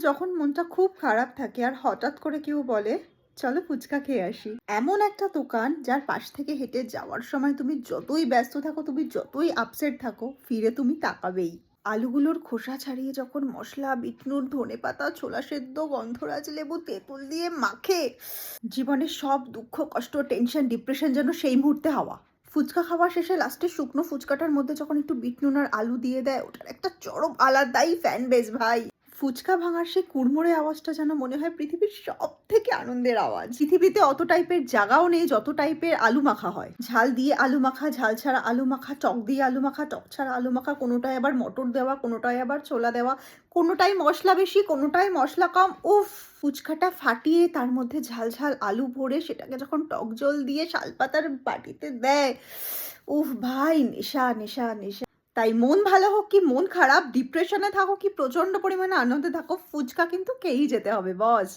যখন মনটা খুব খারাপ থাকে আর হঠাৎ করে কেউ বলে চলো ফুচকা খেয়ে আসি, এমন একটা দোকান যার পাশ থেকে হেঁটে যাওয়ার সময় তুমি যতই ব্যস্ত থাকো, তুমি যতই আপসেট থাকো, ফিরে তুমি তাকাবেই। আলুগুলোর খোসা ছাড়িয়ে যখন মশলা, বিটনুন, ধনেপাতা, ছোলা সেদ্ধ, গন্ধরাজ লেবু, তেঁতুল দিয়ে মাখে, জীবনের সব দুঃখ, কষ্ট, টেনশন, ডিপ্রেশন যেন সেই মুহূর্তে হাওয়া। ফুচকা খাওয়া শেষে লাস্টে শুকনো ফুচকাটার মধ্যে যখন একটু বিটনুন আর আলু দিয়ে দেয়, ওটার একটা চরম আলাদাই ফ্যান বেস ভাই। ফুচকা ভাঙার সেই কুড়মুড়ে আওয়াজটা যেন মনে হয় পৃথিবীর সব থেকে আনন্দের আওয়াজ। পৃথিবীতে অত টাইপের জায়গাও নেই যত টাইপের আলু মাখা হয়। ঝাল দিয়ে আলু মাখা, ঝাল ছাড়া আলু মাখা, টক দিয়ে আলু মাখা, টক ছাড়া আলু মাখা, কোনোটায় আবার মটর দেওয়া, কোনোটায় আবার ছোলা দেওয়া, কোনোটায় মশলা বেশি, কোনোটায় মশলা কম। উফ, ফুচকাটা ফাটিয়ে তার মধ্যে ঝাল ঝাল আলু ভরে সেটাকে যখন টক জল দিয়ে শালপাতার বাটিতে দেয়, উফ ভাই, নেশা নেশা নেশা। তাই মন ভালো হোক কি মন খারাপ, ডিপ্রেশনে থাকো কি প্রচন্ড পরিমাণে আনন্দে থাকো, ফুচকা কিন্তু খেয়েই যেতে হবে বস।